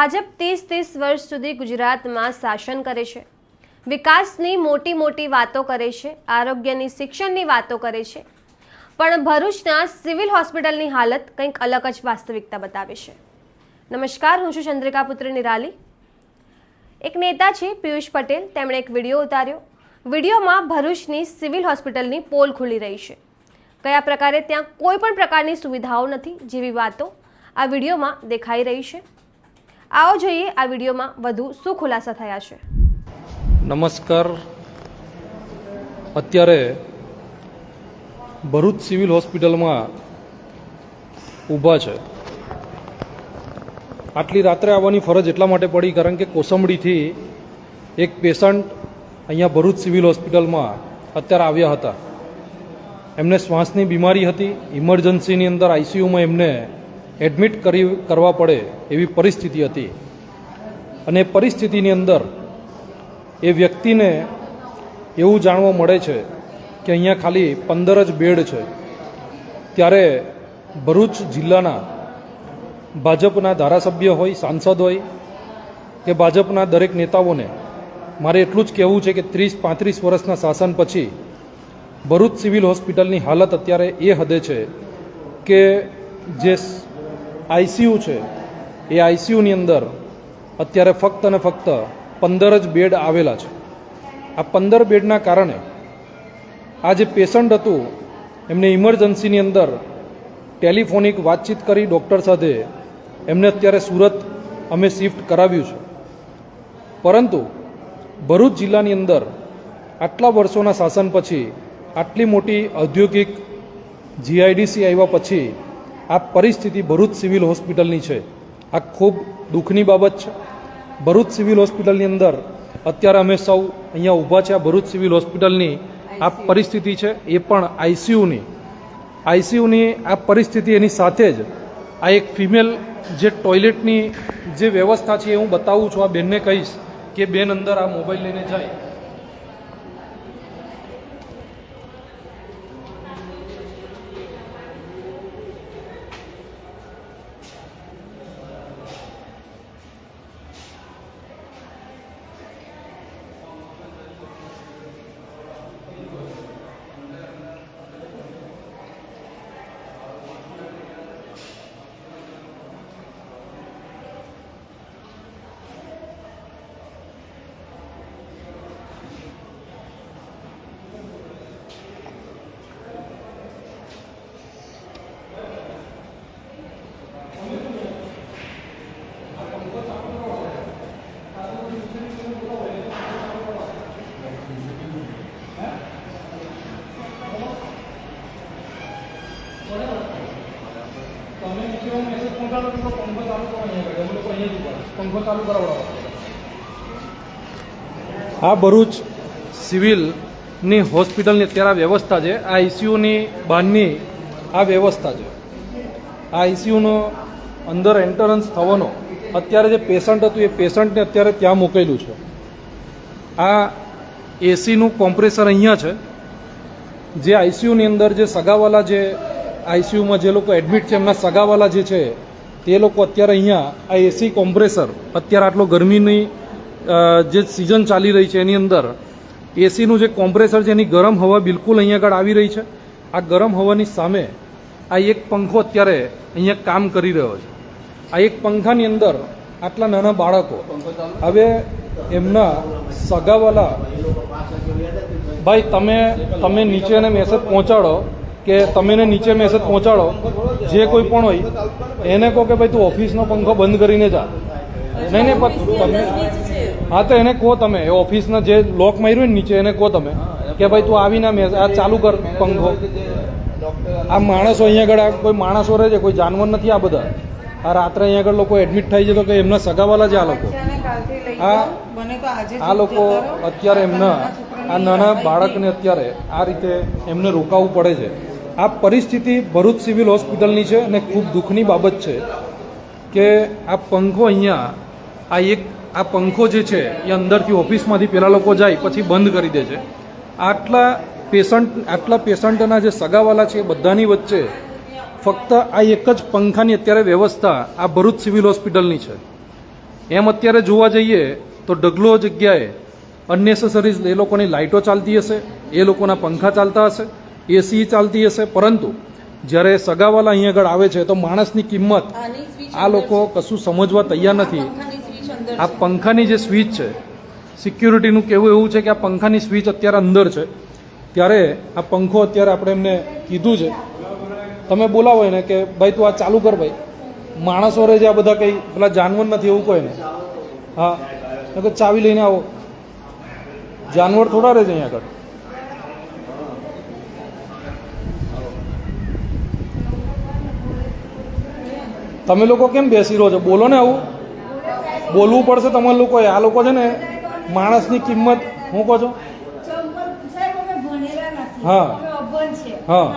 ભાજપ 30 વર્ષ સુધી ગુજરાતમાં શાસન કરે છે, વિકાસની મોટી મોટી વાતો કરે છે, આરોગ્યની શિક્ષણની વાતો કરે છે, પણ ભરૂચના સિવિલ હોસ્પિટલની હાલત કંઈક અલગ જ વાસ્તવિકતા બતાવે છે। નમસ્કાર, હું છું ચંદ્રિકા પુત્ર નિરાલી। એક નેતા છે પિયુષ પટેલ, તેમણે એક વિડીયો ઉતાર્યો। વિડીયોમાં ભરૂચની સિવિલ હોસ્પિટલની પોલ ખુલી રહી છે। કયા પ્રકારે ત્યાં કોઈ પણ પ્રકારની સુવિધાઓ નથી જેવી વાતો આ વિડીયોમાં દેખાઈ રહી છે। आओ જોઈએ આ વિડીયોમાં વધુ શું ખુલાસા થયા છે। નમસ્કાર। અત્યારે ભરૂચ સિવિલ હોસ્પિટલમાં ઊભા છે। આટલી રાત્રે આવવાની ફરજ એટલા માટે પડી કારણ કે કોસંબડીથી એક પેશન્ટ અહીંયા ભરૂચ સિવિલ હોસ્પિટલમાં અત્યારે આવ્યા હતા। એમને શ્વાસની બીમારી હતી, ઇમરજન્સીની અંદર આઈસીયુમાં એમને એડમિટ કરવા પડે એવી પરિસ્થિતિ હતી અને પરિસ્થિતિની અંદર એ વ્યક્તિને એવું જાણવા મળે છે કે અહીંયા ખાલી 15 જ બેડ છે। ત્યારે ભરૂચ જિલ્લાના ભાજપના ધારાસભ્ય હોય, સાંસદ હોય કે ભાજપના દરેક નેતાઓને મારે એટલું જ કહેવું છે કે 30-35 વર્ષના શાસન પછી ભરૂચ સિવિલ હોસ્પિટલની હાલત અત્યારે એ હદે છે કે જે આઈસીયુ છે એ આઈસીયુની અંદર અત્યારે ફક્ત અને ફક્ત 15 જ બેડ આવેલા છે। આ 15 બેડના કારણે આ જે પેશન્ટ હતું એમને ઇમરજન્સીની અંદર ટેલિફોનિક વાતચીત કરી ડૉક્ટર સાથે એમને અત્યારે સુરત અમે શિફ્ટ કરાવ્યું છે। પરંતુ ભરૂચ જિલ્લાની અંદર આટલા વર્ષોના શાસન પછી આટલી મોટી ઔદ્યોગિક જીઆઈડીસી આવ્યા પછી આ પરિસ્થિતિ ભરૂચ સિવિલ હોસ્પિટલની છે। આ ખૂબ દુઃખની બાબત છે। ભરૂચ સિવિલ હોસ્પિટલની અંદર અત્યારે અમે સૌ અહીંયા ઊભા છે। આ ભરૂચ સિવિલ હોસ્પિટલની આ પરિસ્થિતિ છે, એ પણ આઈસીયુની આ પરિસ્થિતિ। એની સાથે જ આ એક ફિમેલ જે ટોયલેટની જે વ્યવસ્થા છે એ હું બતાવું છું। આ બેનને કહીશ કે બેન અંદર આ મોબાઈલ લઈને જાય। આ ભરૂચ સિવિલની હોસ્પિટલની અત્યારે વ્યવસ્થા છે। આ આઈસીયુની બહારની આ વ્યવસ્થા છે। આ આઈસીયુનો અંદર એન્ટરન્સ થવાનો અત્યારે જે પેશન્ટ હતું એ પેશન્ટને અત્યારે ત્યાં મૂકેલું છે। આ એસીનું કોમ્પ્રેસર અહીંયા છે। જે આઈસીયુની અંદર જે સગાવાલા જે આઈસીયુમાં જે લોકો એડમિટ છે એમના સગાવાલા જે છે તે લોકો અત્યારે અહીંયા આ એસી કોમ્પ્રેસર અત્યારે આટલો ગરમીની જે સિઝન ચાલી રહી છે એની અંદર એસીનું જે કોમ્પ્રેસર છે એની ગરમ હવા બિલકુલ અહીંયા આગળ આવી રહી છે। આ ગરમ હવાની સામે આ એક પંખો અત્યારે અહીંયા કામ કરી રહ્યો છે। આ એક પંખાની અંદર આટલા નાના બાળકો, હવે એમના સગાવાલા, ભાઈ તમે નીચે એને મેસેજ પહોંચાડો કે તમે નીચે મેસેજ પહોંચાડો, જે કોઈ પણ હોય એને કહો કે ભાઈ તું ઓફિસનો પંખો બંધ કરીને જા। નહીં તમે હા તો એને કહો, તમે એ ઓફિસના જે લોક માર્યું ને નીચે એને કહો તમે કે ભાઈ તું આવીને આ ચાલુ કર પંખો। આ માણસો અહીંયા આગળ કોઈ માણસો રહે છે, કોઈ જાનવર નથી। આ બધા આ રાત્રે અહીંયા આગળ લોકો એડમિટ થાય છે તો કે એમના સગાવાલા છે આ લોકો। આ લોકો અત્યારે એમના આ નાના બાળકને અત્યારે આ રીતે એમને રોકાવવું પડે છે। આ પરિસ્થિતિ ભરૂચ સિવિલ હોસ્પિટલની છે અને ખૂબ દુઃખની બાબત છે કે આ પંખો અહીંયા આ પંખો જે છે એ અંદરથી ઓફિસમાંથી પેલા લોકો જાય પછી બંધ કરી દે છે। આટલા પેશન્ટના જે સગાવાલા છે એ બધાની વચ્ચે ફક્ત આ એક જ પંખાની અત્યારે વ્યવસ્થા આ ભરૂચ સિવિલ હોસ્પિટલની છે। એમ અત્યારે જોવા જઈએ તો ઢગલો જગ્યાએ અનનેસેસરીઝ એ લોકોની લાઇટો ચાલતી હશે, એ લોકોના પંખા ચાલતા હશે, એસી ચાલતી હશે, પરંતુ જ્યારે સગાવાલા અહીં આગળ આવે છે તો માણસની કિંમત આ લોકો કશું સમજવા તૈયાર નથી. આ પંખાની જે સ્વિચ છે, સિક્યુરિટીનું કહેવું એવું છે કે આ પંખાની સ્વિચ અત્યારે અંદર છે, ત્યારે આ પંખો અત્યારે આપણે એમને કીધું છે, તમે બોલાવો એને કે ભાઈ તું આ ચાલુ કર ભાઈ, માણસો રહે છે આ બધા કંઈ પેલા જાનવર નથી એવું કહે ને. હા કે ચાવી લઈને આવો, જાનવર થોડા રહે છે અહીંયા આગળ. તમે લોકો કેમ બેસી રહો છો? બોલો ને, આવું બોલવું પડશે તમારે લોકોએ. આ લોકો છે ને માણસની કિંમત શું કહો છો? હા હા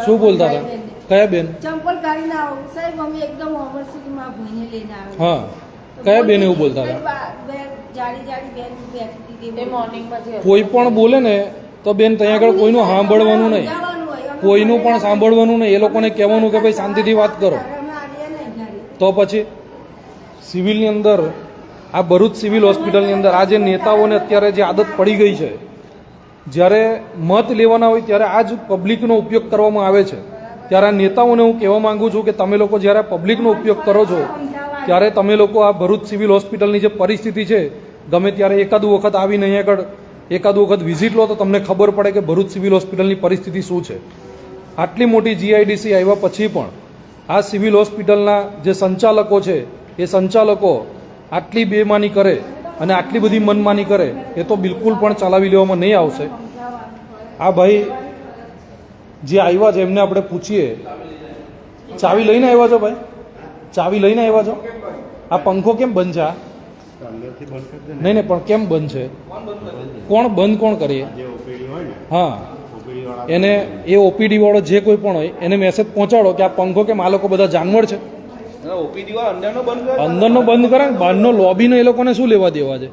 શું બોલતા હતા? કયા બેન? ચંપલ કાઢીને આવો સાહેબ, અમે એકદમ ઓવરસીમાં ભાઈને લઈને આવે. હા કયા બેન એવું બોલતા હતા? જાડી બેન બેઠી હતી મોર્નિંગમાં. કોઈ પણ બોલે ને તો બેન ત્યાં આગળ કોઈનું સાંભળવાનું નહીં, કોઈનું પણ સાંભળવાનું નહીં. એ લોકોને કહેવાનું કે ભાઈ શાંતિથી વાત કરો. તો પછી સિવિલની અંદર, આ ભરૂચ સિવિલ હોસ્પિટલની અંદર આ જે નેતાઓને અત્યારે જે આદત પડી ગઈ છે, જ્યારે મત લેવાના હોય ત્યારે આ જ પબ્લિકનો ઉપયોગ કરવામાં આવે છે, ત્યારે આ નેતાઓને હું કહેવા માંગુ છું કે તમે લોકો જ્યારે પબ્લિકનો ઉપયોગ કરો છો ત્યારે તમે લોકો આ ભરૂચ સિવિલ હોસ્પિટલની જે પરિસ્થિતિ છે, ગમે ત્યારે એકાદું વખત આવીને અહીં આગળ એકાદું વખત વિઝિટ લો તો તમને ખબર પડે કે ભરૂચ સિવિલ હોસ્પિટલની પરિસ્થિતિ શું છે. આટલી મોટી જીઆઈડીસી આવ્યા પછી પણ આ સિવિલ હોસ્પિટલના જે સંચાલકો છે એ સંચાલકો આટલી બેમાની કરે અને આટલી બધી મનમાની કરે એ તો બિલકુલ પણ ચલાવી લેવામાં નહીં આવશે. આ ભાઈ જે આવ્યા છે એમને આપણે પૂછીએ, ચાવી લઈને આવ્યા છો ભાઈ? ચાવી લઈને આવ્યા છો? આ પંખો કેમ બંધ છે? નહીં નહીં, પણ કેમ બંધ છે? કોણ બંધ કોણ કરીએ? હા, એને એ ઓપીડી વાળો જે કોઈ પણ હોય એને મેસેજ પહોંચાડો કે આ પંખો કેમ, આ લોકો બધા જાનવર છે. અંદરનો બંધ કરે, બહારનો લોબીનો એ લોકોને શું લેવા દેવા છે?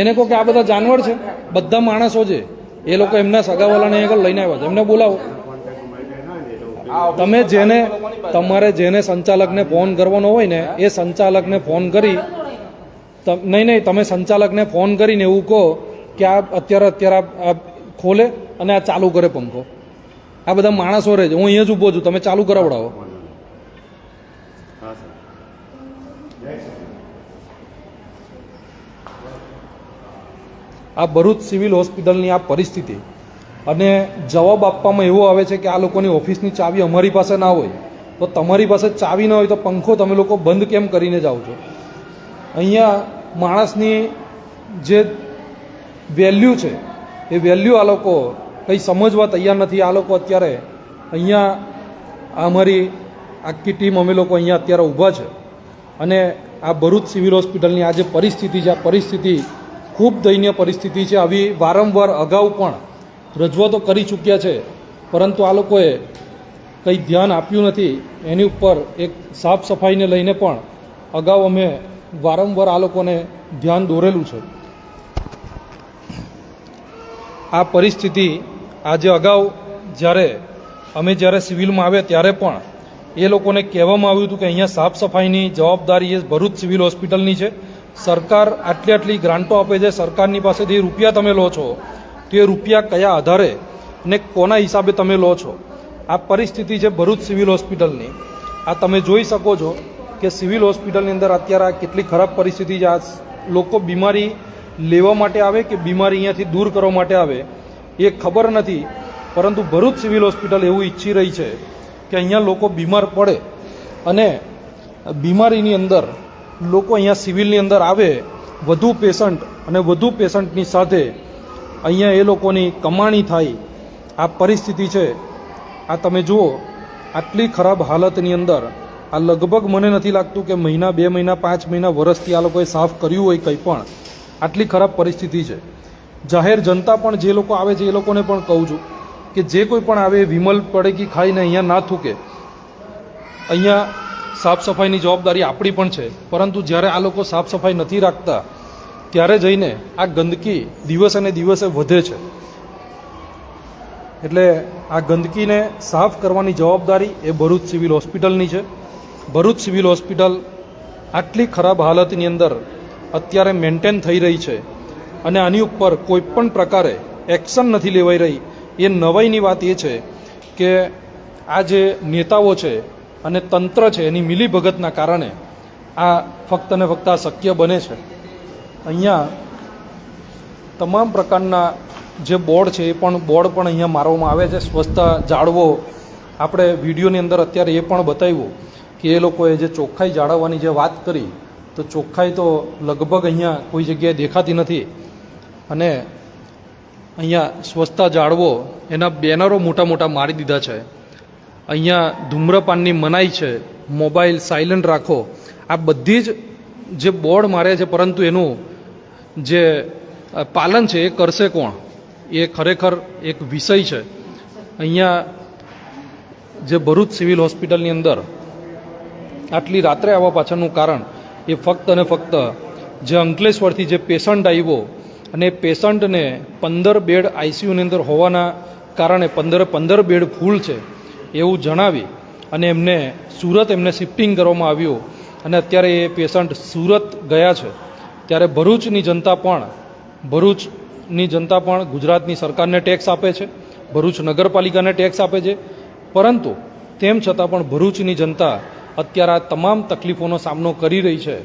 એને કહો કે આ બધા જાનવર છે, બધા માણસો છે, એ લોકો એમના સગાવાલાને આગળ લઈને આવ્યા છે, એમને બોલાવો. તમે જેને, તમારે જેને સંચાલકને ફોન કરવાનો હોય ને એ સંચાલકને ફોન કરી, નહીં તમે સંચાલકને ફોન કરીને એવું કહો કે આ અત્યારે આ ખોલે અને આ ચાલુ કરે પંખો. આ બધા માણસો રહે છે, હું અહીંયા જ ઊભો છું, તમે ચાલુ કરાવડાવો. આ ભરૂચ સિવિલ હોસ્પિટલની આ પરિસ્થિતિ, અને જવાબ આપવામાં એવો આવે છે કે આ લોકોની ઓફિસની ચાવી અમારી પાસે ના હોય, તો તમારી પાસે ચાવી ના હોય તો પંખો તમે લોકો બંધ કેમ કરીને જાઓ છો? અહીંયા માણસની જે વેલ્યુ છે એ વેલ્યુ આ લોકો કંઈ સમજવા તૈયાર નથી. આ લોકો અત્યારે અહીંયા અમારી આખી ટીમ અમે લોકો અહીંયા અત્યારે ઊભા છે, અને આ ભરૂચ સિવિલ હોસ્પિટલની આ જે પરિસ્થિતિ છે, આ પરિસ્થિતિ ખૂબ દયનીય પરિસ્થિતિ છે. આવી વારંવાર અગાઉ પણ રજૂઆતો કરી ચૂક્યા છે, પરંતુ આ લોકોએ કંઈ ધ્યાન આપ્યું નથી. એની ઉપર એક સાફ સફાઈને લઈને પણ અગાઉ અમે વારંવાર આ લોકોને ધ્યાન દોરેલું છે. આ પરિસ્થિતિ આજે અગાઉ જ્યારે સિવિલમાં આવ્યા ત્યારે પણ એ લોકોને કહેવામાં આવ્યું હતું કે અહીંયા સાફ સફાઈની જવાબદારી એ ભરૂચ સિવિલ હોસ્પિટલની છે. સરકાર આટલી ગ્રાન્ટો આપે છે, સરકારની પાસેથી રૂપિયા તમે લો છો, તે રૂપિયા કયા આધારે અને કોના હિસાબે તમે લો છો? આ પરિસ્થિતિ છે ભરૂચ સિવિલ હોસ્પિટલની. આ તમે જોઈ શકો છો કે સિવિલ હોસ્પિટલની અંદર અત્યારે આ કેટલી ખરાબ પરિસ્થિતિ છે. આ લોકો બીમારી લેવા માટે આવે કે બીમારી અહીંયાથી દૂર કરવા માટે આવે એ ખબર નથી, પરંતુ ભરૂચ સિવિલ હોસ્પિટલ એવું ઈચ્છી રહી છે કે અહીંયા લોકો બીમાર પડે અને બીમારીની અંદર લોકો અહીંયા સિવિલની અંદર આવે, વધુ પેશન્ટ અને વધુ પેશન્ટની સાથે અહીંયા એ લોકોની કમાણી થાય. આ પરિસ્થિતિ છે. આ તમે જુઓ, આટલી ખરાબ હાલતની અંદર આ લગભગ મને નથી લાગતું કે મહિના, 2 મહિના, 5 મહિના, વર્ષથી આ લોકોએ સાફ કર્યું હોય કંઈ પણ. આટલી ખરાબ પરિસ્થિતિ છે. જાહેર જનતા પણ જે લોકો આવે છે એ લોકોને પણ કહું છું કે જે કોઈ પણ આવે વિમલ પડેકી ખાઈને અહીંયા ના થૂકે. અહીંયા સાફ સફાઈની જવાબદારી આપણી પણ છે, પરંતુ જ્યારે આ લોકો સાફ સફાઈ નથી રાખતા ત્યારે જઈને આ ગંદકી દિવસે ને દિવસે વધે છે. એટલે આ ગંદકીને સાફ કરવાની જવાબદારી એ ભરૂચ સિવિલ હોસ્પિટલની છે. ભરૂચ સિવિલ હોસ્પિટલ આટલી ખરાબ હાલતની અંદર અત્યારે મેન્ટેન થઈ રહી છે અને આની ઉપર કોઈ પણ પ્રકારે એક્શન નથી લેવાઈ રહી. એ નવાઈની વાત એ છે કે આ જે નેતાઓ છે અને તંત્ર છે એની મિલીભગતના કારણે આ ફક્ત ને ફક્ત આ શક્ય બને છે. અહીંયા તમામ પ્રકારના જે બોર્ડ છે એ પણ બોર્ડ પણ અહીંયા મારવામાં આવે છે. સ્વચ્છતા જાળવો, આપણે વિડીયોની અંદર અત્યારે એ પણ બતાવ્યું કે એ લોકોએ જે ચોખ્ખાઈ જાળવવાની જે વાત કરી, તો ચોખ્ખાઈ તો લગભગ અહીંયા કોઈ જગ્યાએ દેખાતી નથી. અને અહીંયા સ્વચ્છતા જાળવો એના બેનરો મોટા મોટા મારી દીધા છે. અહીંયા ધૂમ્રપાનની મનાઈ છે, મોબાઈલ સાયલન્ટ રાખો, આ બધી જ જે બોર્ડ મારે છે, પરંતુ એનું જે પાલન છે એ કરશે કોણ? એ ખરેખર એક વિષય છે. અહીંયા જે ભરૂચ સિવિલ હોસ્પિટલની અંદર આટલી રાત્રે આવવા પાછળનું કારણ એ ફક્ત અને ફક્ત જે અંકલેશ્વરથી જે પેશન્ટ આવ્યો અને એ પેશન્ટને 15 બેડ આઈસીયુની અંદર હોવાના કારણે 15 બેડ ફૂલ છે એવું જણાવી અને એમને સુરત શિફ્ટિંગ કરવામાં આવ્યું અને અત્યારે એ પેશન્ટ સુરત ગયા છે. ત્યારે ભરૂચની જનતા પણ ગુજરાતની સરકારને ટેક્સ આપે છે, ભરૂચ નગરપાલિકાને ટેક્સ આપે છે, પરંતુ તેમ છતાં પણ ભરૂચની જનતા અત્યારે આ તમામ તકલીફોનો સામનો કરી રહી છે.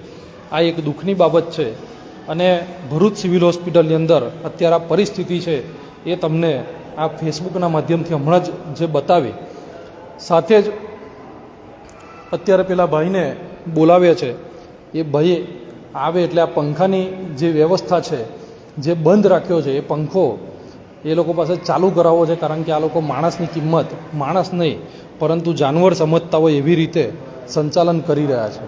આ એક દુઃખની બાબત છે અને ભરૂચ સિવિલ હોસ્પિટલની અંદર અત્યારે આ પરિસ્થિતિ છે એ તમને આ ફેસબુકના માધ્યમથી હમણાં જ જે બતાવી. સાથે જ અત્યારે પેલા ભાઈને બોલાવ્યા છે, એ ભાઈ આવે એટલે આ પંખાની જે વ્યવસ્થા છે, જે બંધ રાખ્યો છે, એ પંખો એ લોકો પાસે ચાલુ કરાવવો છે, કારણ કે આ લોકો માણસની કિંમત માણસ નહીં પરંતુ જાનવર સમજતા હોય એવી રીતે સંચાલન કરી રહ્યા છે.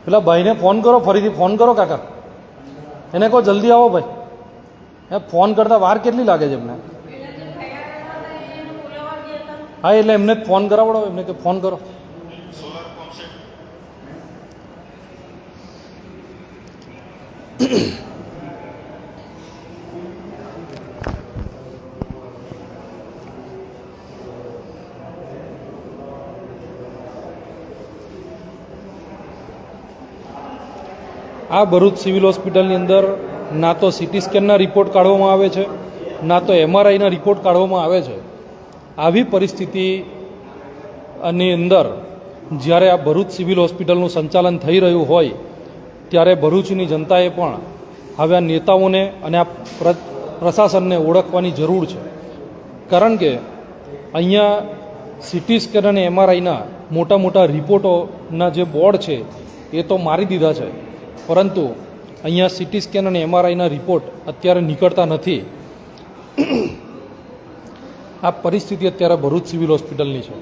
પેલા ભાઈને ફોન કરો, ફરીથી ફોન કરો કાકા, એને કહો જલ્દી આવો ભાઈ. એ ફોન કરતા વાર કેટલી લાગે છે એમને? હા, એટલે એમને જ ફોન કરાવડો, એમને કે ફોન કરો. આ ભરૂચ સિવિલ હોસ્પિટલની અંદર ના તો સિટી સ્કેનના રિપોર્ટ કાઢવામાં આવે છે, ના તો MRIના રિપોર્ટ કાઢવામાં આવે છે. આવી પરિસ્થિતિની અંદર જ્યારે આ ભરૂચ સિવિલ હોસ્પિટલનું સંચાલન થઈ રહ્યું હોય ત્યારે ભરૂચની જનતાએ પણ હવે આ નેતાઓને અને આ પ્રશાસનને ઓળખવાની જરૂર છે. કારણ કે અહીંયા સિટી સ્કેન અને MRIના મોટા મોટા રિપોર્ટોના જે બોર્ડ છે એ તો મારી દીધા છે, પરંતુ અહીંયા સિટી સ્કેન અને MRIના રિપોર્ટ અત્યારે નીકળતા નથી. આ પરિસ્થિતિ અત્યારે ભરૂચ સિવિલ હોસ્પિટલની છે.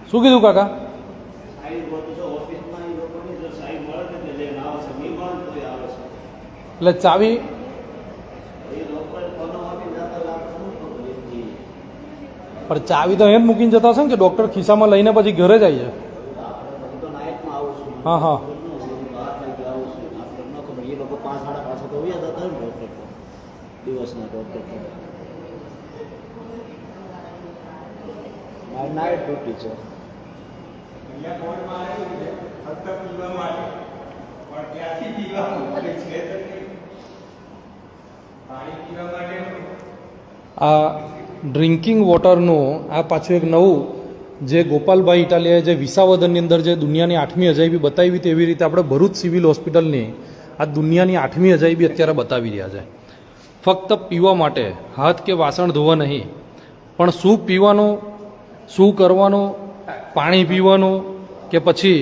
શું કીધું કાકા? એટલે ચાવી પણ ચાવી તો એમ મૂકીને જતા હશે ને કે ડૉક્ટર ખિસ્સામાં લઈને પછી ઘરે જાય છે? હા હા, નાઇટ ડ્યુટી છે. આ ડ્રિંકિંગ વોટરનું આ પાછું એક નવું જે ગોપાલભાઈ ઇટાલિયાએ જે વિસાવદરની અંદર જે દુનિયાની 8મી અજાયબી બતાવી તેવી રીતે આપણે ભરૂચ સિવિલ હોસ્પિટલની આ દુનિયાની 8મી અજાયબી અત્યારે બતાવી રહ્યા છે. ફક્ત પીવા માટે, હાથ કે વાસણ ધોવા નહીં, પણ શું પીવાનું, શું કરવાનું, પાણી પીવાનું કે પછી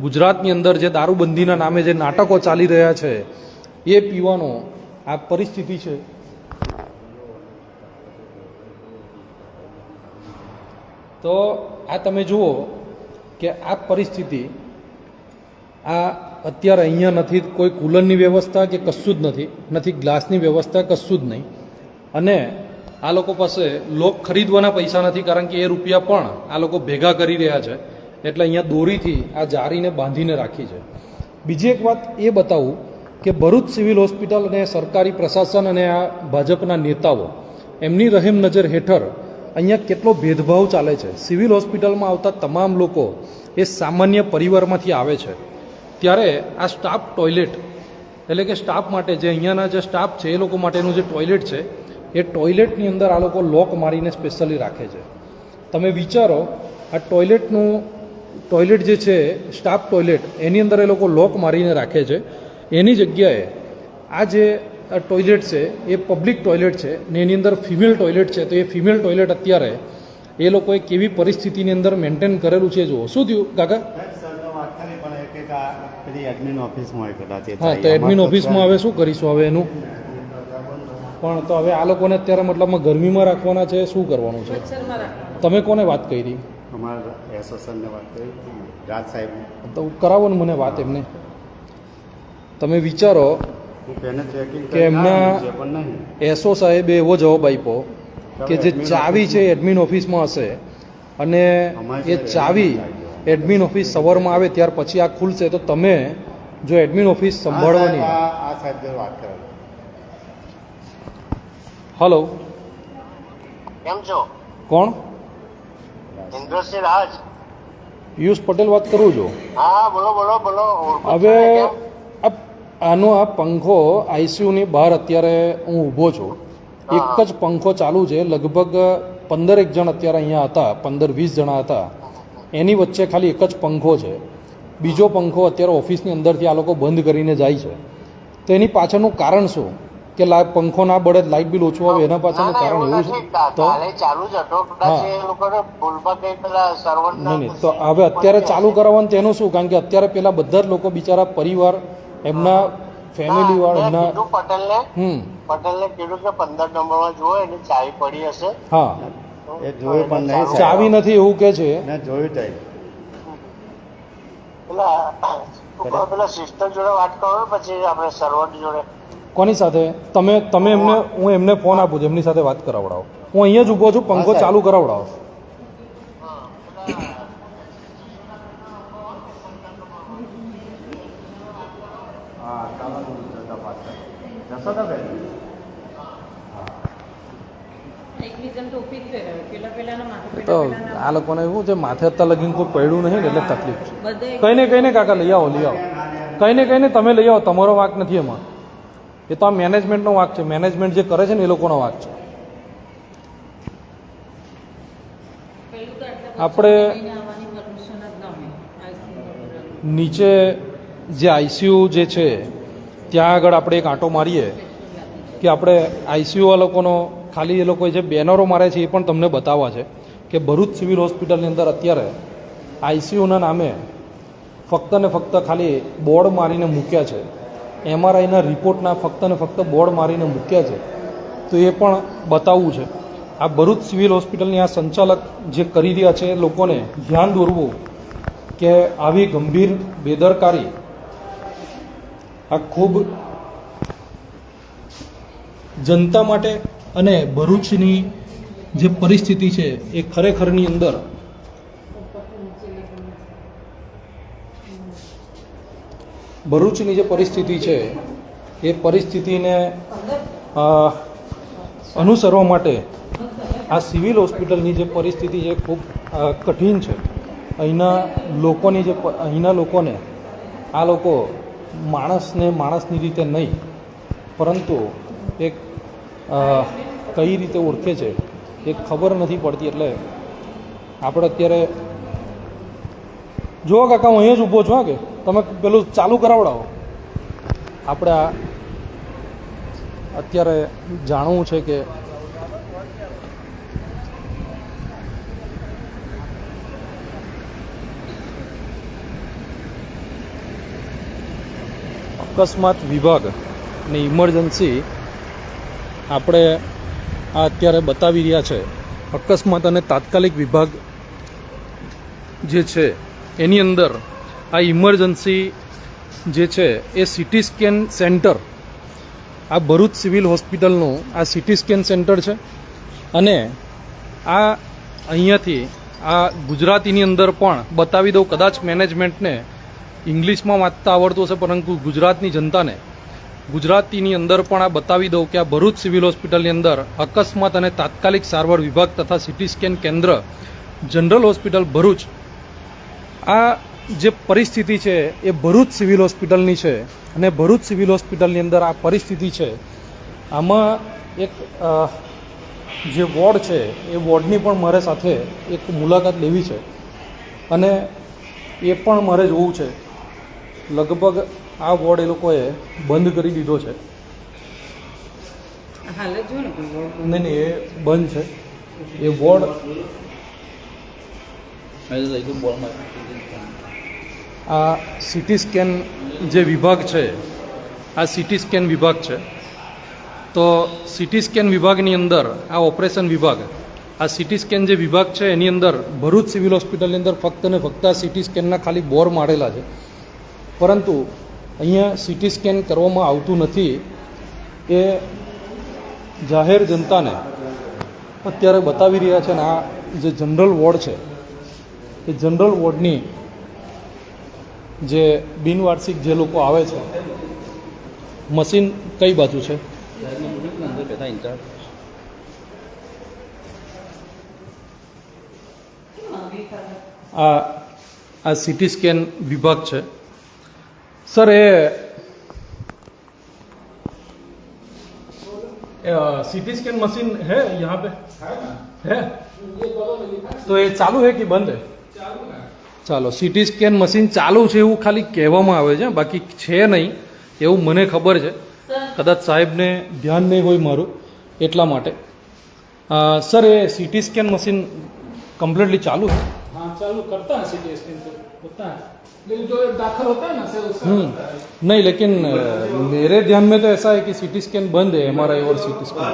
ગુજરાતની અંદર જે દારૂબંધીના નામે જે નાટકો ચાલી રહ્યા છે એ પીવાનો આ પરિસ્થિતિ છે. તો આ તમે જુઓ કે આ પરિસ્થિતિ આ અત્યારે અહીંયા નથી, કોઈ કુલરની વ્યવસ્થા કે કશું જ નથી ગ્લાસની વ્યવસ્થા, કશું જ નહીં. અને આ લોકો પાસે લોક ખરીદવાના પૈસા નથી, કારણ કે એ રૂપિયા પણ આ લોકો ભેગા કરી રહ્યા છે. એટલે અહીંયા દોરીથી આ જારીને બાંધીને રાખી છે. બીજી એક વાત એ બતાવું કે ભરૂચ સિવિલ હોસ્પિટલ અને સરકારી પ્રશાસન અને આ ભાજપના નેતાઓ એમની રહેમ નજર હેઠળ અહીંયા કેટલો ભેદભાવ ચાલે છે. સિવિલ હોસ્પિટલમાં આવતા તમામ લોકો એ સામાન્ય પરિવારમાંથી આવે છે, ત્યારે આ સ્ટાફ ટોયલેટ એટલે કે સ્ટાફ માટે જે અહીંયાના જે સ્ટાફ છે એ લોકો માટેનું જે ટોયલેટ છે એ ટોયલેટની અંદર આ લોકો લોક મારીને સ્પેશિયલી રાખે છે. તમે વિચારો આ ટોયલેટ જે છે સ્ટાફ ટોયલેટ એની અંદર એ લોકો લોક મારીને રાખે છે. એની જગ્યાએ આ જે ટોયલેટ છે એ પબ્લિક ટોયલેટ છે ને એની અંદર ફિમેલ ટોયલેટ છે, તો એ ફિમેલ ટોયલેટ અત્યારે એ લોકોએ કેવી પરિસ્થિતિની અંદર મેન્ટેન કરેલું છે જુઓ. શું થયું કાકા? હા, તો એડમિન ઓફિસમાં હવે શું કરીશું હવે એનું? પણ તો હવે આ લોકોને અત્યારે મતલબમાં ગરમીમાં રાખવાના છે, શું કરવાનું છે? તમે કોને વાત કરી? અમારા એસોસિએશનને વાત કરી રાજ સાહેબ. તો કરાવો ને મને વાત એમને. તમે વિચારો કે એમના એસઓ સાહેબે એવો જવાબ આપ્યો કે જે ચાવી છે એડમિન ઓફિસમાં હશે અને એ ચાવી એડમિન ઓફિસ સવારમાં આવે ત્યાર પછી આ ખુલશે, તો તમે જો એડમિન ઓફિસ સંભાળવાની. આ સાહેબ વાત કરે. હલો, કેમ છો? કોણ? ઇન્દ્રસિંહ રાજ. પિયુષ પટેલ વાત કરું છું. હા, બોલો બોલો બોલો. હવે આનો આ પંખો આઈસીયુની બહાર અત્યારે હું ઊભો છું, એક જ પંખો ચાલુ છે. લગભગ 15 જણ અત્યારે અહીંયા હતા, 15-20 જણા હતા. એની વચ્ચે ખાલી એક જ પંખો છે. બીજો પંખો અત્યારે ઓફિસની અંદરથી આ લોકો બંધ કરીને જાય છે. તો એની પાછળનું કારણ શું કે પંખો ના બળે લાઇટ બિલ ઓછું આવે, એના પાછળનું કારણ એવું છે. તો ચાલુ જ હતો, કદાચ એ લોકોને ભૂલમાં કઈ પેલા સર્વરના નહીં, તો હવે અત્યારે ચાલુ કરાવવાનું તેનું શું? કારણ કે અત્યારે પેલા બધા જ લોકો બિચારા પરિવાર એમના ફેમિલી વાળા એમના પટેલને કીધું કે 15 નંબરમાં જુઓ એની ચાવી પડી હશે. હા, એ જોયું પણ નહીં. ચાવી નથી એવું કે છે. મેં જોયું તઈ પેલા સિસ્ટર જોડે વાત કરો ને પછી આપણે સર્વન્ટ જોડે. કોની સાથે? તમે એમને, હું એમને ફોન આપું છું, એમની સાથે વાત કરાવડાવો. હું અહીંયા જ ઊભો છું, પંખો ચાલુ કરાવડાવો. તો આ લોકોને એવું છે માથે અત્યાર લગીને કોઈ પડ્યું નહીં ને એટલે તકલીફ છે. કઈ ને કાકા લઈ આવો. કઈ ને તમે લઈ આવો, તમારો વાંક નથી એમાં. એ તો આ મેનેજમેન્ટનો વાંક છે. મેનેજમેન્ટ જે કરે છે ને એ લોકોનો વાંક છે. આપણે નીચે જે આઈસીયુ જે છે ત્યાં આગળ આપણે એક આંટો મારીએ કે આપણે આઈસીયુ આ લોકોનો ખાલી એ લોકોએ જે બેનરો મારે છે એ પણ તમને બતાવવા છે કે ભરૂચ સિવિલ હોસ્પિટલની અંદર અત્યારે આઈસીયુના નામે ફક્ત ને ફક્ત ખાલી બોર્ડ મારીને મૂક્યા છે. એમઆરઆઈના રિપોર્ટના ફક્ત ને ફક્ત બોર્ડ મારીને મૂક્યા છે. તો એ પણ બતાવવું છે. આ ભરૂચ સિવિલ હોસ્પિટલની આ સંચાલક જે કરી રહ્યા છે એ લોકોને ધ્યાન દોરવું કે આવી ગંભીર બેદરકારી આ ખૂબ જનતા માટે અને ભરૂચની જે પરિસ્થિતિ છે એ ખરેખરની અંદર ભરૂચની જે પરિસ્થિતિ છે એ પરિસ્થિતિને અનુસરવા માટે આ સિવિલ હોસ્પિટલની જે પરિસ્થિતિ છે ખૂબ કઠિન છે. અહીંના લોકોને આ લોકો માણસની રીતે નહીં પરંતુ એક કઈ રીતે ઓળખે છે એ ખબર નથી પડતી. એટલે આપણે અત્યારે જુઓ કાકા, હું અહીંયા જ ઊભો છું. હા, કે તમે પેલું ચાલુ કરાવડાવો. આપણે આ અત્યારે જાણવું છે કે અકસ્માત વિભાગ અને ઇમરજન્સી આપણે આ અત્યારે બતાવી રહ્યા છે. અકસ્માત અને તાત્કાલિક વિભાગ જે છે એની અંદર આ ઇમરજન્સી જે છે એ સિટી સ્કેન સેન્ટર, આ ભરૂચ સિવિલ હોસ્પિટલનું આ સિટી સ્કેન સેન્ટર છે. અને આ અહીંયાથી આ ગુજરાતીની અંદર પણ બતાવી દઉં. કદાચ મેનેજમેન્ટને ઇંગ્લિશમાં વાંચતા આવડતું હશે, પરંતુ ગુજરાતની જનતાને ગુજરાતીની અંદર પણ આ બતાવી દઉં કે આ ભરૂચ સિવિલ હોસ્પિટલની અંદર અકસ્માત અને તાત્કાલિક સારવાર વિભાગ તથા સિટી સ્કેન કેન્દ્ર જનરલ હોસ્પિટલ ભરૂચ, આ જે પરિસ્થિતિ છે એ ભરૂચ સિવિલ હોસ્પિટલની છે. અને ભરૂચ સિવિલ હોસ્પિટલની અંદર આ પરિસ્થિતિ છે. આમાં એક જે વોર્ડ છે એ વોર્ડની પણ મારે સાથે એક મુલાકાત લેવી છે અને એ પણ મારે જોવું છે. લગભગ આ વોર્ડ એ લોકોએ બંધ કરી દીધો છે. નહીં, એ બંધ છે. એ વોર્ડ આ સિટી સ્કેન જે વિભાગ છે, આ સિટી સ્કેન વિભાગ છે. તો સિટી સ્કેન વિભાગની અંદર આ ઓપરેશન વિભાગ, આ સિટી સ્કેન જે વિભાગ છે એની અંદર ભરૂચ સિવિલ હોસ્પિટલની અંદર ફક્ત ને ફક્ત આ સિટી સ્કેનના ખાલી બોર મારેલા છે, પરંતુ અહીંયા સિટી સ્કેન કરવામાં આવતું નથી. એ જાહેર જનતાને અત્યારે બતાવી રહ્યા છે. અને આ જે જનરલ વોર્ડ છે એ જનરલ વોર્ડની જે બિનવાર્ષિક જે લોકો આવે છે, મશીન કઈ બાજુ છે? આ સિટી સ્કેન વિભાગ છે. સર, એ सिटी स्कैन मशीन है यहाँ पे? है तो ये चालू है कि बंद है? ચાલો, સિટી સ્કેન મશીન ચાલુ છે એવું ખાલી કહેવામાં આવે છે, બાકી છે નહીં એવું મને ખબર છે. કદાચ સાહેબને ધ્યાન નહીં હોય મારું, એટલા માટે. સર, ये सिटी स्कैन मशीन कम्प्लीटली चालू है? हाँ, चालू करता है सिटी स्कैन तो होता है, लेकिन जो दाखिल होता है ना सर उसका नहीं, लेकिन मेरे ध्यान में तो ऐसा है कि सिटी स्कैन बंद है हमारा और सिटी स्कैन.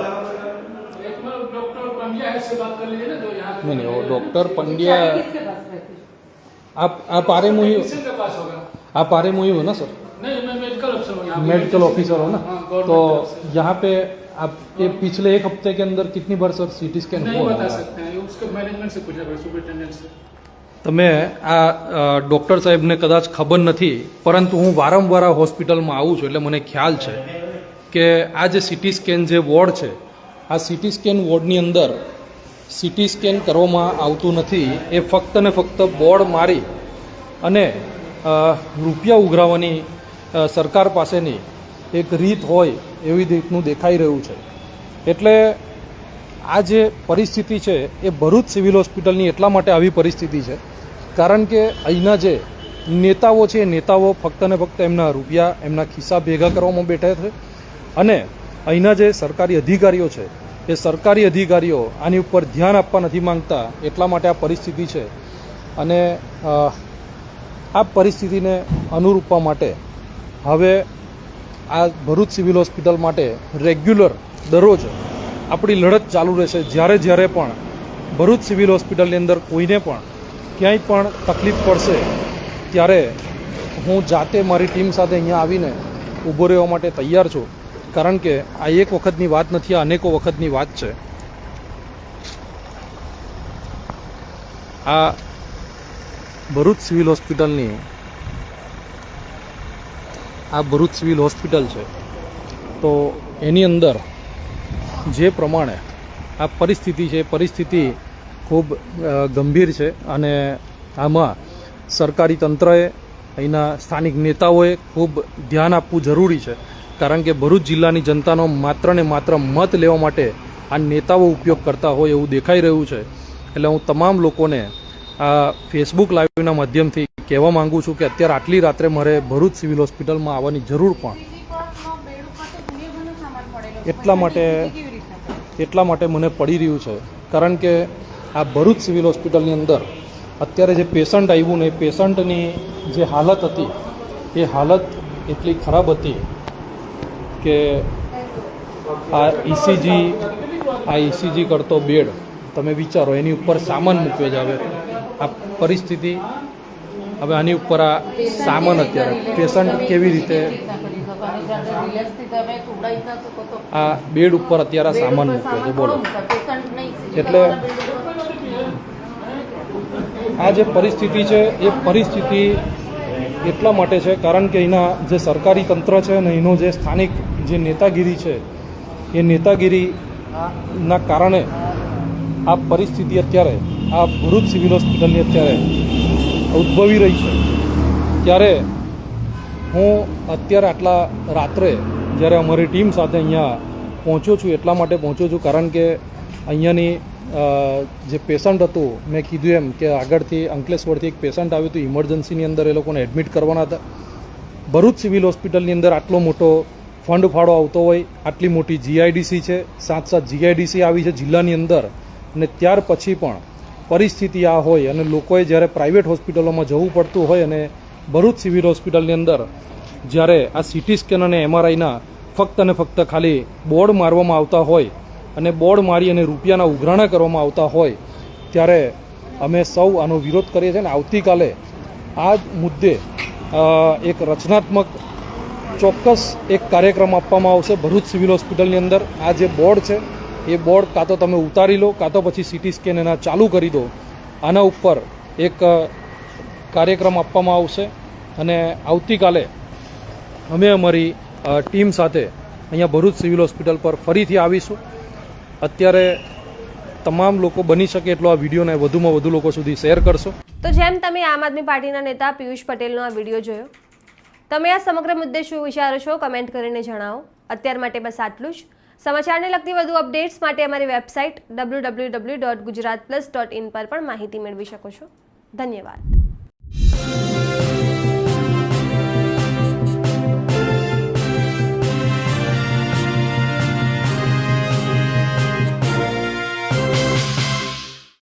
एक बार डॉक्टर पंड्या से बात कर लीजिए ना, जो यहाँ नहीं, वो डॉक्टर पंड्या आप आरे मुही, किसके पास होगा? आप आरे मुही हो ना सर? नहीं, मैं मेडिकल अफसर हूँ यहाँ पे। मेडिकल ऑफिसर हो ना? हाँ, गवर्नमेंट तो तरफ से। यहाँ पे आप ये पिछले एक हफ्ते के अंदर कितनी बार सर सिटी स्कैन नहीं हुआ बता होगा? सकते हैं, ये उसके मैनेजमेंट से पूछा करो, सुपरिटेंडेंट से. તમે આ ડૉક્ટર સાહેબને કદાચ ખબર નથી, પરંતુ હું વારંવાર આ હોસ્પિટલમાં આવું છું એટલે મને ખ્યાલ છે કે આ જે સિટી સ્કેન જે વોર્ડ છે, આ સિટી સ્કેન વોર્ડની અંદર સિટી સ્કેન કરવામાં આવતું નથી. એ ફક્ત ને ફક્ત બોર્ડ મારી અને રૂપિયા ઉઘરાવવાની સરકાર પાસેની એક રીત હોય એવી રીતનું દેખાઈ રહ્યું છે. એટલે આ જે પરિસ્થિતિ છે એ ભરૂચ સિવિલ હોસ્પિટલની એટલા માટે આવી પરિસ્થિતિ છે કારણ કે અહીંના જે નેતાઓ છે એ નેતાઓ ફક્ત ને ફક્ત એમના રૂપિયા, એમના ખિસ્સા ભેગા કરવામાં બેઠા છે. અને અહીંના જે સરકારી અધિકારીઓ છે એ સરકારી અધિકારીઓ આની ઉપર ધ્યાન આપવા નથી માંગતા, એટલા માટે આ પરિસ્થિતિ છે. અને આ પરિસ્થિતિને અનુરૂપવા માટે હવે આ ભરૂચ સિવિલ હોસ્પિટલ માટે રેગ્યુલર દરરોજ આપણી લડત ચાલુ રહેશે. જ્યારે પણ ભરૂચ સિવિલ હોસ્પિટલની અંદર કોઈને પણ ક્યાંય પણ તકલીફ પડશે ત્યારે હું જાતે મારી ટીમ સાથે અહીંયા આવીને ઊભો રહેવા માટે તૈયાર છું. કારણ કે આ એક વખતની વાત નથી, આ અનેકો વખતની વાત છે. આ ભરૂચ સિવિલ હોસ્પિટલની આ ભરૂચ સિવિલ હોસ્પિટલ છે. તો એની અંદર જે પ્રમાણે આ પરિસ્થિતિ છે, પરિસ્થિતિ ખૂબ ગંભીર છે. અને આમાં સરકારી તંત્રએ, અહીંના સ્થાનિક નેતાઓએ ખૂબ ધ્યાન આપવું જરૂરી છે. કારણ કે ભરૂચ જિલ્લાની જનતાનો માત્ર ને માત્ર મત લેવા માટે આ નેતાઓ ઉપયોગ કરતા હોય એવું દેખાઈ રહ્યું છે. એટલે હું તમામ લોકોને આ ફેસબુક લાઈવના માધ્યમથી કહેવા માગું છું કે અત્યારે આટલી રાત્રે મારે ભરૂચ સિવિલ હોસ્પિટલમાં આવવાની જરૂર પણ એટલા માટે મને પડી રહ્યું છે. કારણ કે આ ભરૂચ સિવિલ હોસ્પિટલની અંદર અત્યારે જે પેશન્ટ આવ્યું ને એ પેશન્ટની જે હાલત હતી એ હાલત એટલી ખરાબ હતી કે આ ઇસીજી કરતો બેડ તમે વિચારો, એની ઉપર સામાન મૂકવે જ આવે આ પરિસ્થિતિ. હવે આની ઉપર આ સામાન અત્યારે પેશન્ટ કેવી રીતે આ બેડ ઉપર અત્યારે સામાન મૂક્યો છે, બોલો. એટલે આ જે પરિસ્થિતિ છે એ પરિસ્થિતિ એટલા માટે છે કારણ કે એના જે સરકારી તંત્ર છે અને એનો જે સ્થાનિક જે નેતાગીરી છે એ નેતાગીરીના કારણે આ પરિસ્થિતિ અત્યારે આ ભરૂચ સિવિલ હોસ્પિટલની અત્યારે ઉદ્ભવી રહી છે. ત્યારે હું અત્યારે આટલા રાત્રે જ્યારે અમારી ટીમ સાથે અહીંયા પહોંચ્યો છું એટલા માટે પહોંચ્યો છું કારણ કે અહીંયાની જે પેશન્ટ હતું મેં કીધું એમ કે આગળથી અંકલેશ્વરથી એક પેશન્ટ આવ્યું હતું ઇમરજન્સીની અંદર એ લોકોને એડમિટ કરવાના હતા. ભરૂચ સિવિલ હોસ્પિટલની અંદર આટલો મોટો ફંડ ફાળો આવતો હોય, આટલી મોટી જીઆઈડીસી છે, 7 જીઆઈડીસી આવી છે જિલ્લાની અંદર, અને ત્યાર પછી પણ પરિસ્થિતિ આ હોય અને લોકોએ જ્યારે પ્રાઇવેટ હોસ્પિટલોમાં જવું પડતું હોય અને ભરૂચ સિવિલ હોસ્પિટલની અંદર જ્યારે આ સીટી સ્કેન અને એમઆરઆઈના ફક્ત અને ફક્ત ખાલી બોર્ડ મારવામાં આવતા હોય અને બોર્ડ મારી અને રૂપિયાના ઉઘરાણા કરવામાં આવતા હોય ત્યારે અમે સૌ આનો વિરોધ કરીએ છીએ. અને આવતીકાલે આ જ મુદ્દે એક રચનાત્મક ચોક્કસ એક કાર્યક્રમ આપવામાં આવશે ભરૂચ સિવિલ હોસ્પિટલની અંદર. આ જે બોર્ડ છે એ બોર્ડ કાં તો તમે ઉતારી લો કાં તો પછી સીટી સ્કેન એના ચાલુ કરી દો. આના ઉપર એક કાર્યક્રમ આપવામાં આવશે અને આવતીકાલે અમે અમારી ટીમ સાથે અહીંયા ભરૂચ સિવિલ હોસ્પિટલ પર ફરીથી આવીશું. અત્યારે તમામ લોકો બની શકે એટલો આ વિડીયોને વધુમાં વધુ લોકો સુધી શેર કરશો. તો જેમ તમે આમ આદમી પાર્ટીના નેતા પિયુષ પટેલનો આ વિડીયો જોયો, તમે આ સમગ્ર મુદ્દે શું વિચારો છો કમેન્ટ કરીને જણાવો. અત્યાર માટે બસ આટલું જ. સમાચારને લગતી વધુ અપડેટ્સ માટે અમારી વેબસાઇટ www.gujaratplus.in પર પણ માહિતી મેળવી શકો છો. ધન્યવાદ.